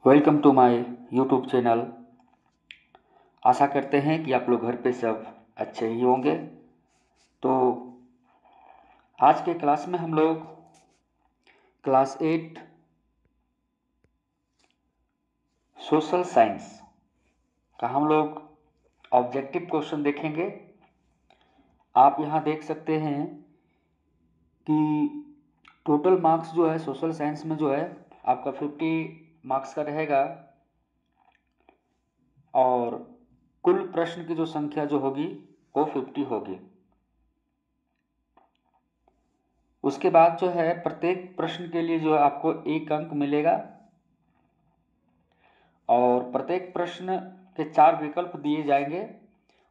Welcome to my YouTube channel. आशा करते हैं कि आप लोग घर पे सब अच्छे ही होंगे। तो आज के क्लास में हम लोग क्लास 8 सोशल साइंस का हम लोग ऑब्जेक्टिव क्वेश्चन देखेंगे। आप यहाँ देख सकते हैं कि टोटल मार्क्स जो है सोशल साइंस में जो है आपका 50 मार्क्स का रहेगा और कुल प्रश्न की जो संख्या जो होगी वो 50 होगी। उसके बाद जो है प्रत्येक प्रश्न के लिए जो है आपको 1 अंक मिलेगा और प्रत्येक प्रश्न के 4 विकल्प दिए जाएंगे।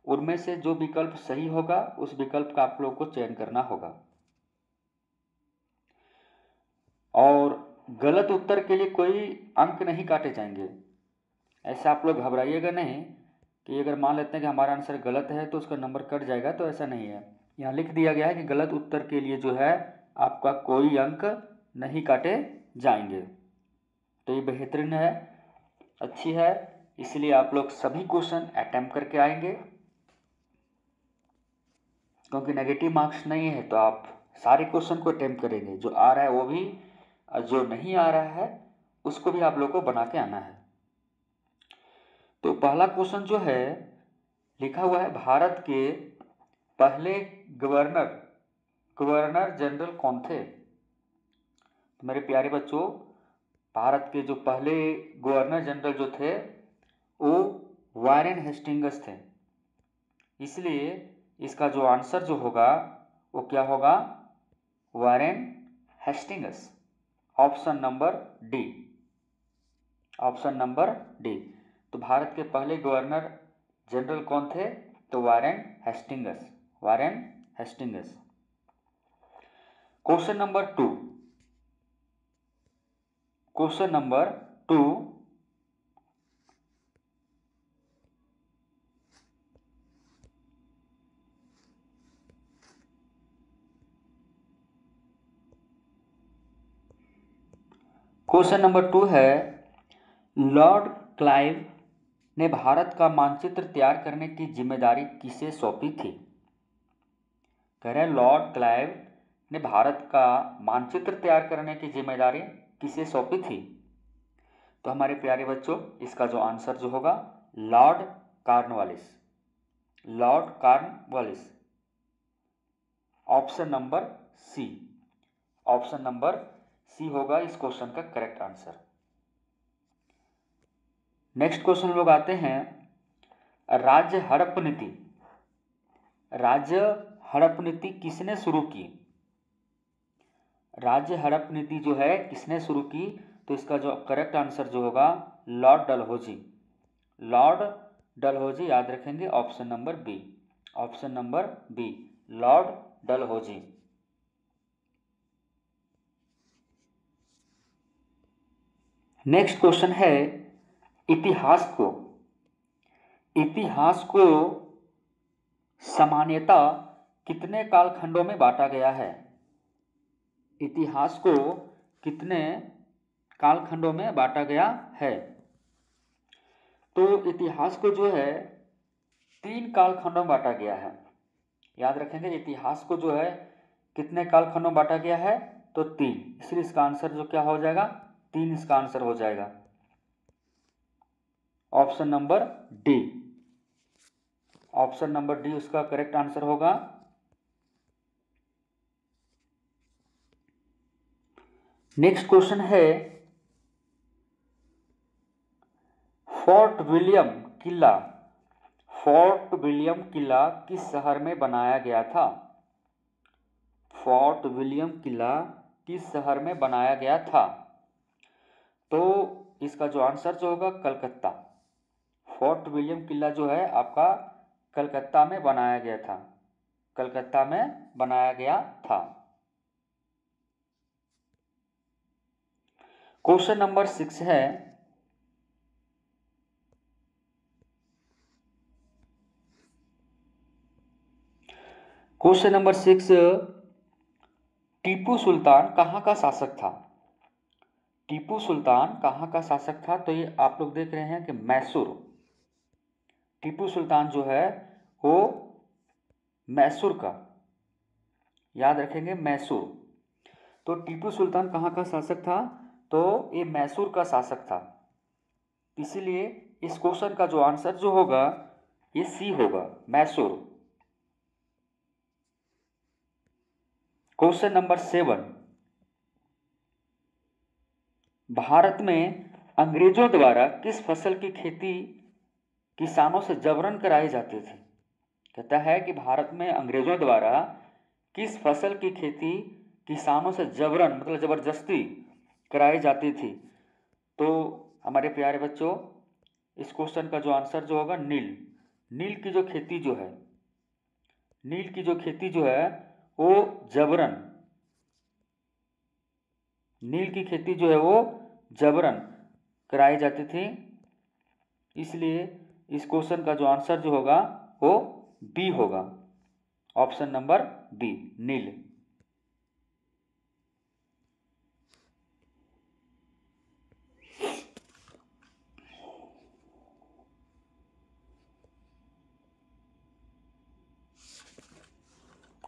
उनमें से जो विकल्प सही होगा उस विकल्प का आप लोग को चयन करना होगा और गलत उत्तर के लिए कोई अंक नहीं काटे जाएंगे। ऐसा आप लोग घबराइएगा नहीं कि अगर मान लेते हैं कि हमारा आंसर गलत है तो उसका नंबर कट जाएगा, तो ऐसा नहीं है। यहाँ लिख दिया गया है कि गलत उत्तर के लिए जो है आपका कोई अंक नहीं काटे जाएंगे। तो ये बेहतरीन है, अच्छी है, इसलिए आप लोग सभी क्वेश्चन अटेम्प्ट करके आएंगे। क्योंकि नेगेटिव मार्क्स नहीं है तो आप सारे क्वेश्चन को अटेम्प्ट करेंगे, जो आ रहा है वो भी और जो नहीं आ रहा है उसको भी आप लोग को बना के आना है। तो पहला क्वेश्चन जो है लिखा हुआ है, भारत के पहले गवर्नर जनरल कौन थे? तो मेरे प्यारे बच्चों, भारत के जो पहले गवर्नर जनरल जो थे वो वारेन हेस्टिंग्स थे। इसलिए इसका जो आंसर जो होगा वो क्या होगा? Warren Hastings. Option number D. Option number D. तो भारत के पहले गवर्नर जनरल कौन थे? तो Warren Hastings. Warren Hastings. Question number 2। Question number 2, question number 2 है, लॉर्ड क्लाइव ने भारत का मानचित्र तैयार करने की जिम्मेदारी किसे सौंपी थी? कह रहे हैं लॉर्ड क्लाइव ने भारत का मानचित्र तैयार करने की जिम्मेदारी किसे सौंपी थी? तो हमारे प्यारे बच्चों, इसका जो आंसर जो होगा Lord Cornwallis. Lord Cornwallis. Option number C. Option number C होगा इस क्वेश्चन का करेक्ट आंसर। नेक्स्ट क्वेश्चन लोग आते हैं, राज्य हड़प नीति। राज्य हड़प नीति किसने शुरू की? राज्य हड़प नीति जो है किसने शुरू की? तो इसका जो करेक्ट आंसर जो होगा लॉर्ड डलहौजी। लॉर्ड डलहौजी, याद रखेंगे, option number B. Option number B, Lord Dalhousie. Next question है, इतिहास को सामान्यतः कितने कालखंडों में बांटा गया है? इतिहास को कितने कालखंडों में बांटा गया है? तो इतिहास को जो है 3 कालखंडों में बांटा गया है। याद रखेंगे, इतिहास को जो है कितने कालखंडों में बांटा गया है? तो 3। इसलिए इसका आंसर जो क्या हो जाएगा? 3 इसका आंसर हो जाएगा। Option number D. Option number D उसका करेक्ट आंसर होगा। नेक्स्ट क्वेश्चन है, फोर्ट विलियम किला किस शहर में बनाया गया था? फोर्ट विलियम किला किस शहर में बनाया गया था? तो इसका जो आंसर जो होगा कलकत्ता। फोर्ट विलियम किला जो है आपका कलकत्ता में बनाया गया था। कलकत्ता में बनाया गया था। क्वेश्चन नंबर 6 है, क्वेश्चन नंबर 6, टीपू सुल्तान कहाँ का शासक था? टीपू सुल्तान कहाँ का शासक था? तो ये आप लोग देख रहे हैं कि मैसूर, टीपू सुल्तान जो है वो मैसूर का, याद रखेंगे मैसूर। तो टीपू सुल्तान कहाँ का शासक था? तो ये मैसूर का शासक था। इसीलिए इस क्वेश्चन का जो आंसर जो होगा ये सी होगा, मैसूर। क्वेश्चन नंबर 7, भारत में अंग्रेजों द्वारा किस फसल की खेती किसानों से जबरन कराई जाती थी? कहता है कि भारत में अंग्रेजों द्वारा किस फसल की खेती किसानों से जबरन मतलब जबरदस्ती कराई जाती थी? तो हमारे प्यारे बच्चों, इस क्वेश्चन का जो आंसर जो होगा नील। नील की जो खेती जो है, नील की जो खेती जो है वो जबरन, नील की खेती जो है वो जबरन कराई जाती थी। इसलिए इस क्वेश्चन का जो आंसर जो होगा वो बी होगा, ऑप्शन नंबर बी, नील।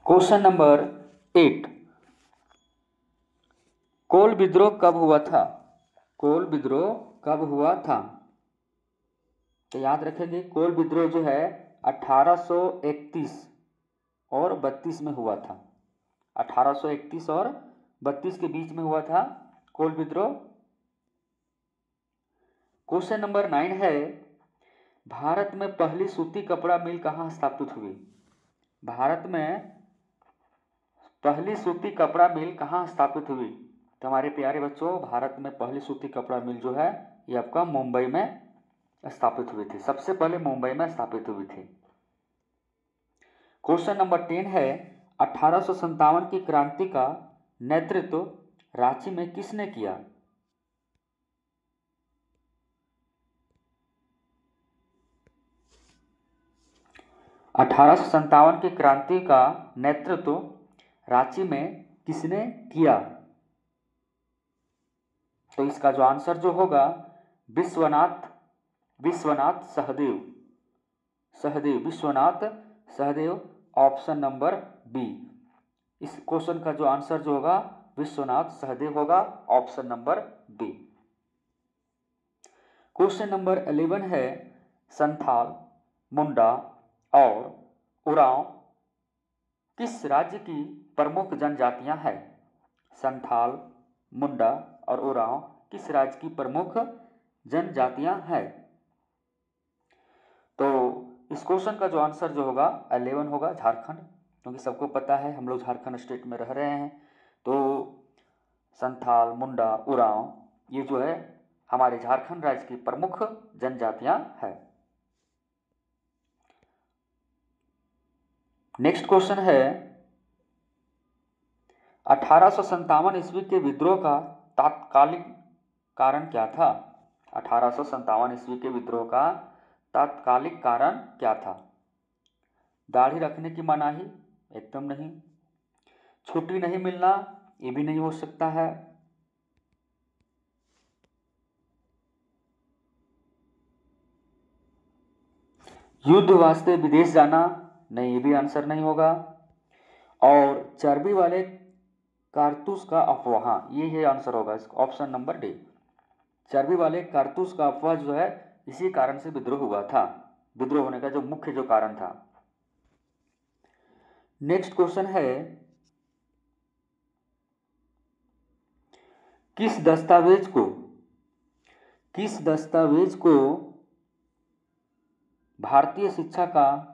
क्वेश्चन नंबर 8, कोल विद्रोह कब हुआ था? कोल विद्रोह कब हुआ था? तो याद रखेंगे कोल विद्रोह जो है 1831 और 32 में हुआ था। 1831 और 32 के बीच में हुआ था कोल विद्रोह। क्वेश्चन नंबर 9 है, भारत में पहली सूती कपड़ा मिल कहाँ स्थापित हुई? भारत में पहली सूती कपड़ा मिल कहाँ स्थापित हुई? तो हमारे प्यारे बच्चों, भारत में पहली सूती कपड़ा मिल जो है ये आपका मुंबई में स्थापित हुई थी, सबसे पहले मुंबई में स्थापित हुई थी। क्वेश्चन नंबर 10 है, 1857 की क्रांति का नेतृत्व रांची में किसने किया? अठारह की क्रांति का नेतृत्व रांची में किसने किया? तो इसका जो आंसर जो होगा Vishwanath Sahdev, Vishwanath Sahdev, option number B. इस क्वेश्चन का जो आंसर जो होगा विश्वनाथ सहदेव होगा, option number B. Question number 11 है, संथाल, मुंडा और उरांव किस राज्य की प्रमुख जनजातियां हैं? संथाल, मुंडा और उरांव किस राज्य की प्रमुख जनजातियां हैं? तो इस क्वेश्चन का जो आंसर जो होगा 11 होगा, झारखंड, क्योंकि सबको पता है हम लोग झारखंड स्टेट में रह रहे हैं। तो संथाल, मुंडा, उरांव ये जो है हमारे झारखंड राज्य की प्रमुख जनजातियां हैं। नेक्स्ट क्वेश्चन है, 1857 ईस्वी के विद्रोह का तात्कालिक कारण क्या था? 1857 ईस्वी के विद्रोह का तात्कालिक कारण क्या था? दाढ़ी रखने की मनाही? एकदम नहीं। छुट्टी नहीं मिलना? ये भी नहीं हो सकता है। युद्ध वास्ते विदेश जाना? नहीं, ये भी आंसर नहीं होगा। और चर्बी वाले कारतूस का अफवाह, हाँ ये है आंसर होगा, ऑप्शन नंबर डी। चर्बी वाले कारतूस का अफवाह जो है इसी कारण से विद्रोह हुआ था, विद्रोह होने का जो मुख्य जो कारण था। नेक्स्ट क्वेश्चन है, किस दस्तावेज को भारतीय शिक्षा का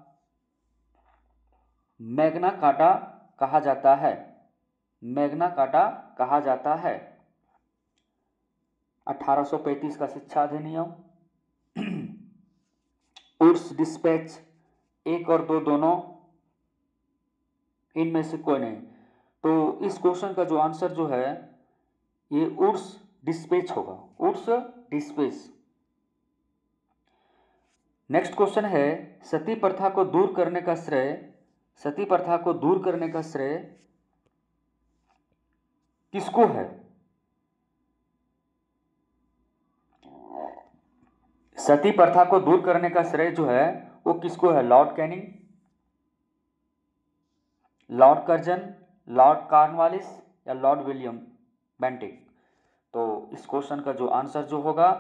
मैग्ना कार्टा कहा जाता है? मैग्ना कार्टा कहा जाता है। 1835 का शिक्षा अधिनियम, उर्स डिस्पैच, 1 और 2 दोनों, इनमें से कोई नहीं। तो इस क्वेश्चन का जो आंसर जो है ये उर्स डिस्पैच होगा, उर्स डिस्पैच। नेक्स्ट क्वेश्चन है, सती प्रथा को दूर करने का श्रेय किसको है? सती प्रथा को दूर करने का श्रेय जो है वो किसको है? Lord Canning, Lord Curzon, Lord Cornwallis या लॉर्ड विलियम बेंटिक? तो इस क्वेश्चन का जो आंसर जो होगा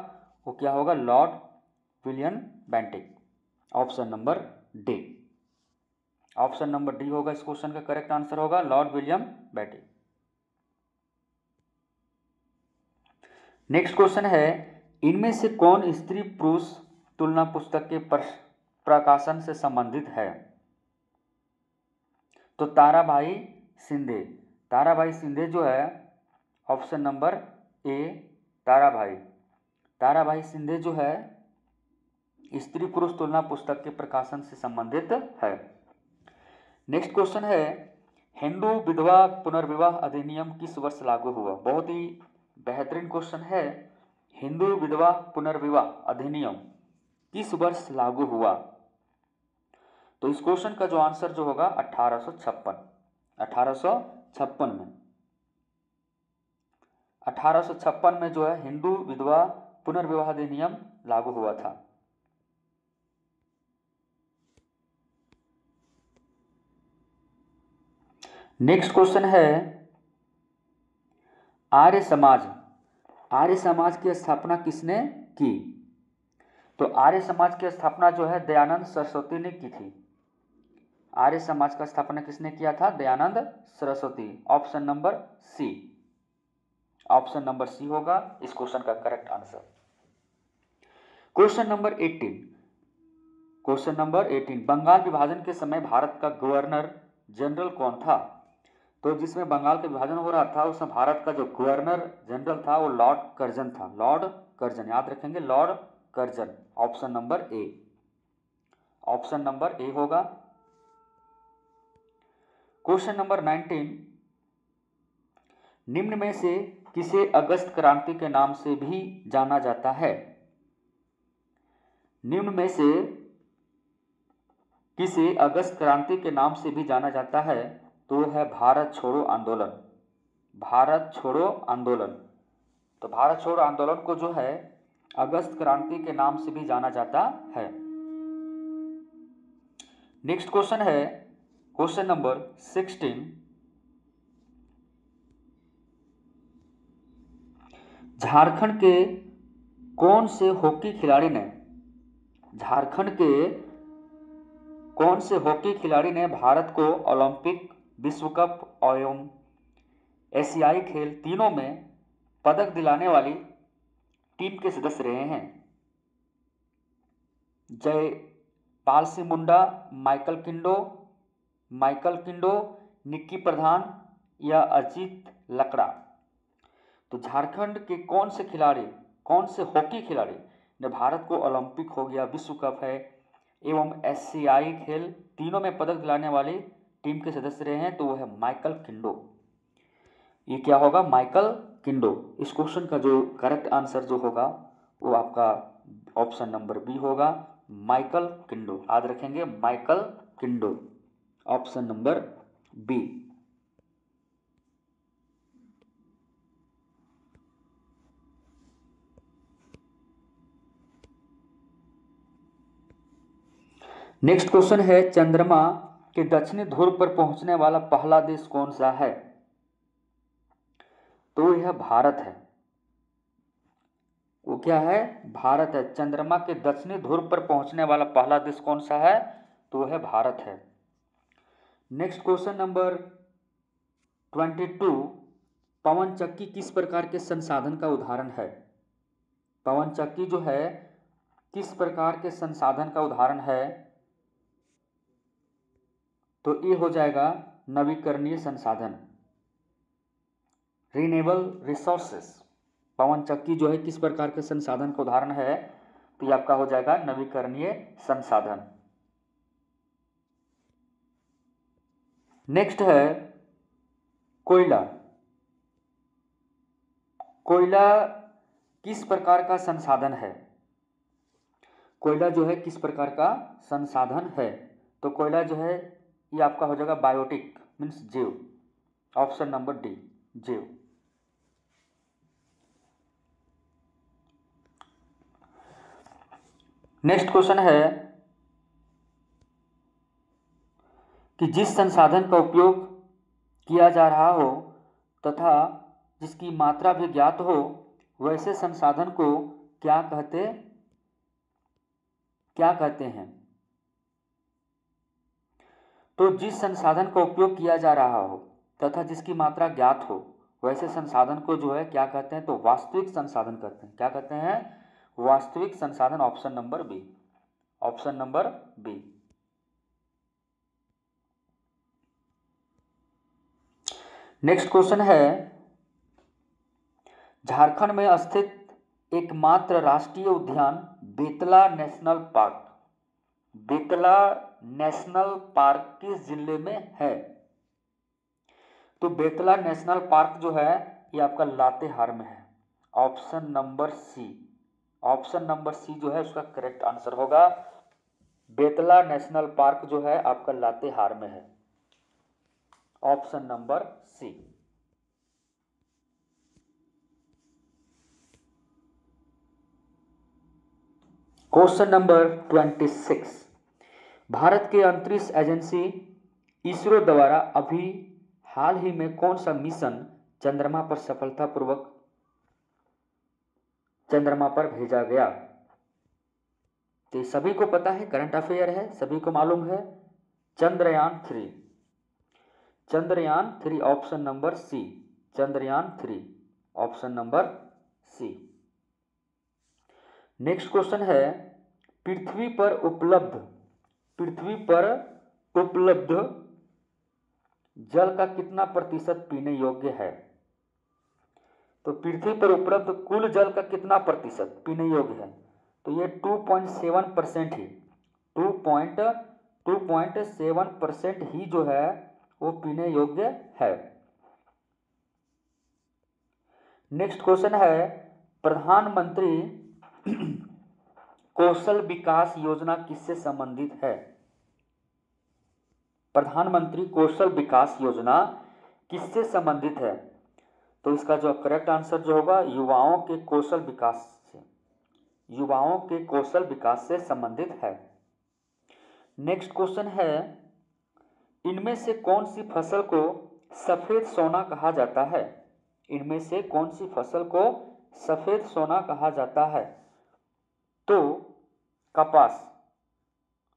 वो क्या होगा? Lord William Bentinck. Option number D, option number D होगा इस क्वेश्चन का करेक्ट आंसर होगा, Lord William Bentinck. Next question है, इनमें से कौन स्त्री पुरुष तुलना पुस्तक के प्रकाशन से संबंधित है? तो ताराबाई शिंदे, ताराबाई शिंदे जो है ऑप्शन नंबर ए ताराबाई, ताराबाई शिंदे जो है स्त्री पुरुष तुलना पुस्तक के प्रकाशन से संबंधित है। नेक्स्ट क्वेश्चन है, हिंदू विधवा पुनर्विवाह अधिनियम किस वर्ष लागू हुआ? बहुत ही बेहतरीन क्वेश्चन है। हिंदू विधवा पुनर्विवाह अधिनियम किस वर्ष लागू हुआ? तो इस क्वेश्चन का जो आंसर जो होगा 1856, 1856 में, 1856 में जो है हिंदू विधवा पुनर्विवाह अधिनियम लागू हुआ था। नेक्स्ट क्वेश्चन है, आर्य समाज, आर्य समाज की स्थापना किसने की? तो आर्य समाज की स्थापना जो है दयानंद सरस्वती ने की थी। आर्य समाज का स्थापना किसने किया था? Dayanand Saraswati. Option number C, option number C होगा इस क्वेश्चन का correct answer. Question number 18, question number 18, Bengal विभाजन के समय भारत का गवर्नर जनरल कौन था? तो जिसमें बंगाल का विभाजन हो रहा था उसमें भारत का जो गवर्नर जनरल था वो लॉर्ड कर्जन था, लॉर्ड कर्जन, याद रखेंगे Lord Curzon. Option number A, option number A होगा। क्वेश्चन नंबर 19, निम्न में से किसे अगस्त क्रांति के नाम से भी जाना जाता है? निम्न में से किसे अगस्त क्रांति के नाम से भी जाना जाता है? तो है भारत छोड़ो आंदोलन, भारत छोड़ो आंदोलन। तो भारत छोड़ो आंदोलन को जो है अगस्त क्रांति के नाम से भी जाना जाता है। नेक्स्ट क्वेश्चन है क्वेश्चन नंबर 16, झारखंड के कौन से हॉकी खिलाड़ी ने, झारखंड के कौन से हॉकी खिलाड़ी ने भारत को ओलंपिक, विश्व कप एवं एशियाई खेल तीनों में पदक दिलाने वाली टीम के सदस्य रहे हैं? जयपाल सिंह मुंडा, माइकल किंडो, निक्की प्रधान या अजीत लकड़ा? तो झारखंड के कौन से खिलाड़ी, कौन से हॉकी खिलाड़ी ने भारत को ओलंपिक हो गया, विश्व कप है एवं एशियाई खेल तीनों में पदक दिलाने वाली टीम के सदस्य रहे हैं? तो वो है माइकल किंडो। ये क्या होगा? माइकल किंडो। इस क्वेश्चन का जो करेक्ट आंसर जो होगा वो आपका ऑप्शन नंबर बी होगा, माइकल किंडो। याद रखेंगे Michael Kindo, option number B. Next question है, चंद्रमा के दक्षिणी ध्रुव पर पहुंचने वाला पहला देश कौन सा है? तो यह भारत है। वो क्या है? भारत है। चंद्रमा के दक्षिणी ध्रुव पर पहुंचने वाला पहला देश कौन सा है? तो वह भारत है। नेक्स्ट क्वेश्चन नंबर 22, पवन चक्की किस प्रकार के संसाधन का उदाहरण है? पवन चक्की जो है किस प्रकार के संसाधन का उदाहरण है? तो ये हो जाएगा नवीकरणीय संसाधन, रिन्यूएबल रिसोर्सेस। पवन चक्की जो है किस प्रकार के संसाधन का उदाहरण है? तो ये आपका हो जाएगा नवीकरणीय संसाधन। नेक्स्ट है कोयला। कोयला किस प्रकार का संसाधन है? कोयला जो है किस प्रकार का संसाधन है? तो कोयला जो है ये आपका हो जाएगा बायोटिक, मीन्स जीव। ऑप्शन नंबर डी, जीव। नेक्स्ट क्वेश्चन है कि जिस संसाधन का उपयोग किया जा रहा हो तथा जिसकी मात्रा भी ज्ञात हो वैसे संसाधन को क्या कहते हैं। तो जिस संसाधन का उपयोग किया जा रहा हो तथा जिसकी मात्रा ज्ञात हो वैसे संसाधन को जो है क्या कहते हैं, तो वास्तविक संसाधन कहते हैं। क्या कहते हैं? वास्तविक संसाधन। Option number B. Option number B. Next question है झारखंड में स्थित एकमात्र राष्ट्रीय उद्यान Betla national park. Betla national park किस जिले में है? तो बेतला नेशनल पार्क जो है ये आपका लातेहार में है। Option number C. Option number C जो है उसका करेक्ट आंसर होगा। बेतला नेशनल पार्क जो है आपका लातेहार में है। Option number C. Question number 26। Bharat के अंतरिक्ष एजेंसी इसरो द्वारा अभी हाल ही में कौन सा मिशन चंद्रमा पर सफलतापूर्वक चंद्रमा पर भेजा गया? तो सभी को पता है, करंट अफेयर है, सभी को मालूम है। Chandrayaan 3। Chandrayaan 3। Option number C. Chandrayaan 3। Option number C. Next question है पृथ्वी पर उपलब्ध जल का कितना प्रतिशत पीने योग्य है? तो पृथ्वी पर उपलब्ध कुल जल का कितना प्रतिशत पीने योग्य है? तो ये 2.7% ही 2.7% ही जो है वो पीने योग्य है। नेक्स्ट क्वेश्चन है प्रधानमंत्री कौशल विकास योजना किससे संबंधित है? प्रधानमंत्री कौशल विकास योजना किससे संबंधित है? तो इसका जो करेक्ट आंसर जो होगा युवाओं के कौशल विकास से संबंधित है। नेक्स्ट क्वेश्चन है इनमें से कौन सी फसल को सफेद सोना कहा जाता है? इनमें से कौन सी फसल को सफेद सोना कहा जाता है? तो कपास।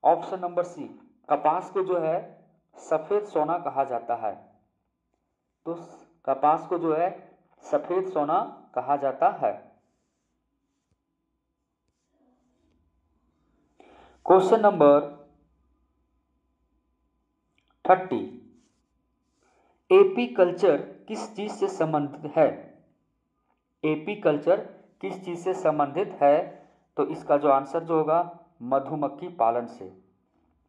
Option number C. कपास को जो है सफेद सोना कहा जाता है। तो कपास को जो है सफेद सोना कहा जाता है। Question number 30। एपीकल्चर किस चीज से संबंधित है? एपीकल्चर किस चीज से संबंधित है? तो इसका जो आंसर जो होगा मधुमक्खी पालन से।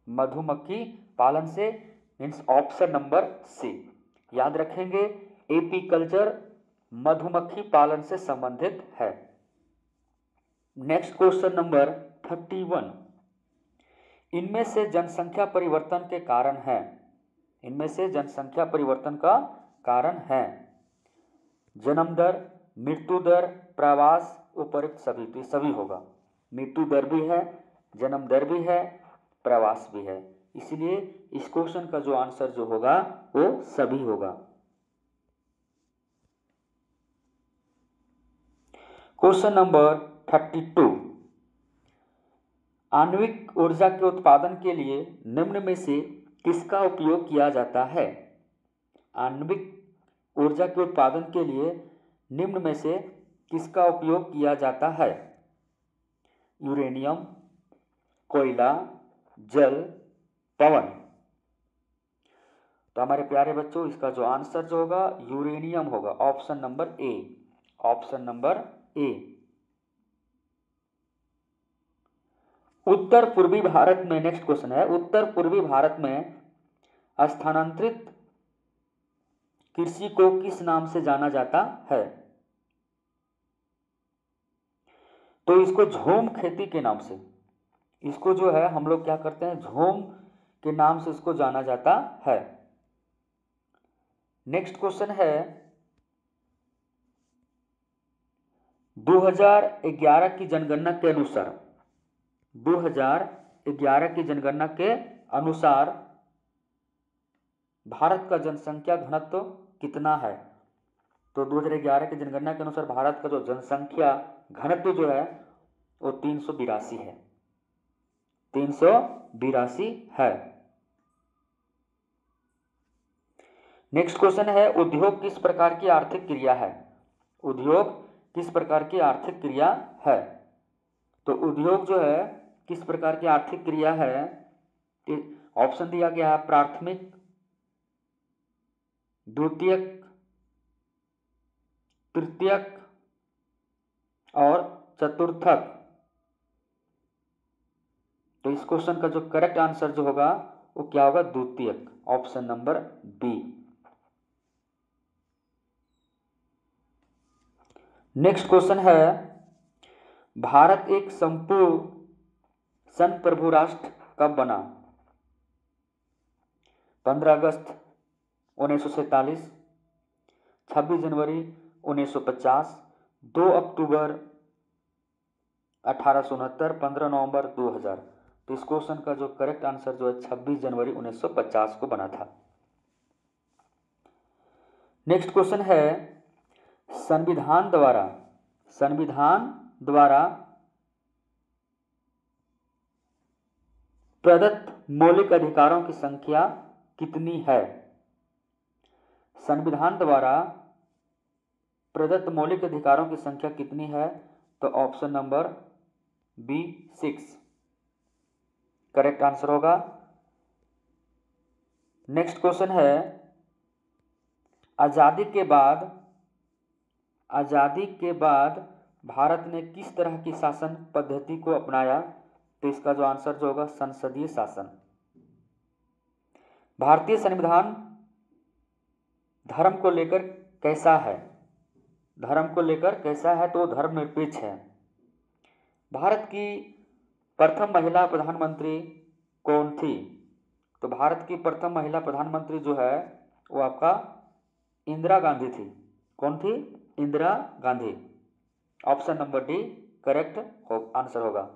मधुमक्खी पालन से मीन्स ऑप्शन नंबर सी। याद रखेंगे एपीकल्चर मधुमक्खी पालन से संबंधित है। Next question number 31। इनमें से जनसंख्या परिवर्तन के कारण है। इनमें से जनसंख्या परिवर्तन का कारण है जन्म दर, मृत्यु दर, प्रवास, उपरोक्त सभी। तो सभी होगा। मृत्यु दर भी है, जन्म दर भी है, प्रवास भी है। इसलिए इस क्वेश्चन का जो आंसर जो होगा वो सभी होगा। Question number 32। आणविक ऊर्जा के उत्पादन के लिए निम्न में से किसका उपयोग किया जाता है? आणविक ऊर्जा के उत्पादन के लिए निम्न में से किसका उपयोग किया जाता है? यूरेनियम, कोयला, जल, पवन। तो हमारे प्यारे बच्चों इसका जो आंसर जो होगा यूरेनियम होगा। Option number A. Option number A. उत्तर पूर्वी भारत में नेक्स्ट क्वेश्चन है उत्तर पूर्वी भारत में स्थानांतरित कृषि को किस नाम से जाना जाता है? तो इसको झूम खेती के नाम से, इसको जो है हम लोग क्या करते हैं झूम के नाम से इसको जाना जाता है। नेक्स्ट क्वेश्चन है 2011 की जनगणना के अनुसार 2011 की जनगणना के अनुसार भारत का जनसंख्या घनत्व कितना है? तो 2011 की जनगणना के अनुसार भारत का जो जनसंख्या घनत्व जो है वो 382 है, 382 है। नेक्स्ट क्वेश्चन है, उद्योग किस प्रकार की आर्थिक क्रिया है? उद्योग किस प्रकार की आर्थिक क्रिया है? तो उद्योग जो है किस प्रकार की आर्थिक क्रिया है? ऑप्शन दिया गया है प्राथमिक, द्वितीयक, तृतीयक और चतुर्थक। तो इस क्वेश्चन का जो करेक्ट आंसर जो होगा वो क्या होगा? द्वितीयक, option number B. Next question है, भारत एक संपूर्ण संप्रभु राष्ट्र कब बना? 15 अगस्त 1947, 26 जनवरी 1950, 2 अक्टूबर 1869, 15 नवंबर 2000। तो इस क्वेश्चन का जो करेक्ट आंसर जो है 26 जनवरी 1950 को बना था। नेक्स्ट क्वेश्चन है, संविधान द्वारा प्रदत्त मौलिक अधिकारों की संख्या कितनी है? संविधान द्वारा प्रदत्त मौलिक अधिकारों की संख्या कितनी है? तो option number B 6 correct answer होगा। नेक्स्ट क्वेश्चन है, आजादी के बाद भारत ने किस तरह की शासन पद्धति को अपनाया? तो इसका जो आंसर जो होगा संसदीय शासन। भारतीय संविधान धर्म को लेकर कैसा है? धर्म को लेकर कैसा है? तो धर्मनिरपेक्ष है। भारत की प्रथम महिला प्रधानमंत्री कौन थी? तो भारत की प्रथम महिला प्रधानमंत्री जो है वो आपका इंदिरा गांधी थी। कौन थी? Indira Gandhi. Option number D correct answer होगा।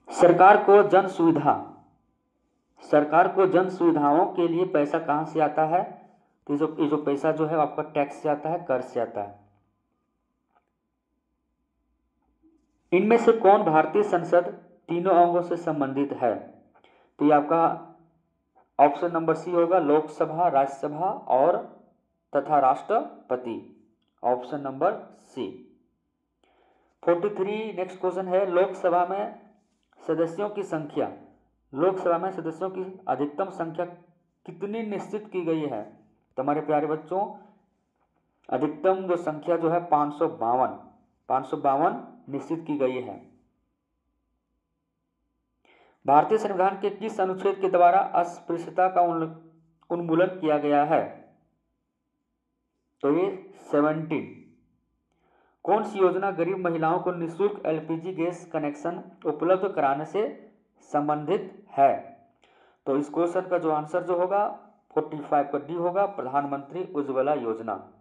सरकार को जन सुविधाओं के लिए पैसा कहां से आता है? तो ये जो पैसा जो है आपका टैक्स से आता है, कर से आता है। इनमें से कौन भारतीय संसद तीनों अंगों से संबंधित है? तो ये आपका ऑप्शन नंबर सी होगा, लोकसभा, राज्यसभा और तथा राष्ट्रपति। Option number C. 43 next question है, लोकसभा में सदस्यों की अधिकतम संख्या कितनी निश्चित की गई है? तो हमारे प्यारे बच्चों, अधिकतम जो संख्या जो है 552 निश्चित की गई है। भारतीय संविधान के किस अनुच्छेद के द्वारा अस्पृश्यता का उन्मूलन किया गया है? तो ये 17। कौन सी योजना गरीब महिलाओं को निःशुल्क एलपीजी गैस कनेक्शन उपलब्ध कराने से संबंधित है? तो इस क्वेश्चन का जो आंसर जो होगा 45 का डी होगा, प्रधानमंत्री उज्ज्वला योजना।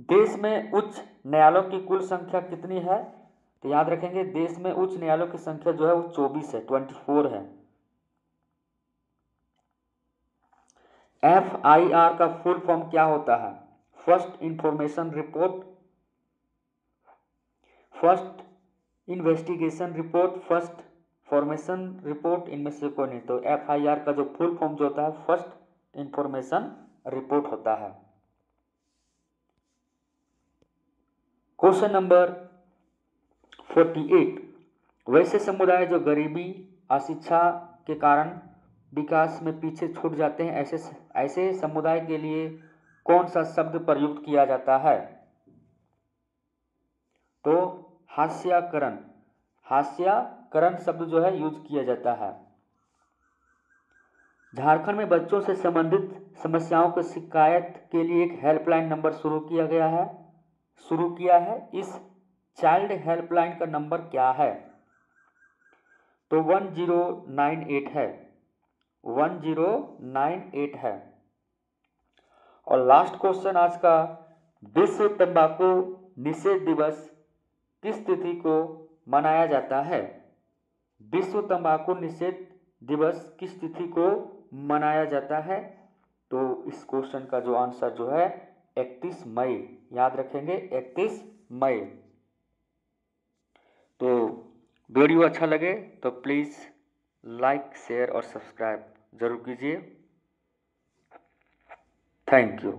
देश में उच्च न्यायालयों की कुल संख्या कितनी है? तो याद रखेंगे, देश में उच्च न्यायालयों की संख्या जो है वो 24 है, 24 है। FIR का फुल फॉर्म क्या होता है? First information report, first investigation report, first formation report, इनमें से कोई नहीं। तो FIR का जो फुल फॉर्म जो होता है फर्स्ट इंफॉर्मेशन रिपोर्ट होता है। क्वेश्चन नंबर 48, वैसे समुदाय जो गरीबी, अशिक्षा के कारण विकास में पीछे छूट जाते हैं, ऐसे समुदाय के लिए कौन सा शब्द प्रयुक्त किया जाता है? तो हास्याकरण शब्द जो है यूज किया जाता है। झारखंड में बच्चों से संबंधित समस्याओं की शिकायत के लिए एक हेल्पलाइन नंबर शुरू किया है। इस चाइल्ड हेल्पलाइन का नंबर क्या है? तो 1098 है, 1098 है। और लास्ट क्वेश्चन आज का, विश्व तंबाकू निषेध दिवस किस तिथि को मनाया जाता है? विश्व तंबाकू निषेध दिवस किस तिथि को मनाया जाता है? तो इस क्वेश्चन का जो आंसर जो है 31 मई, याद रखेंगे 31 मई। तो वीडियो अच्छा लगे तो प्लीज़ लाइक, शेयर और सब्सक्राइब जरूर कीजिए। Thank you.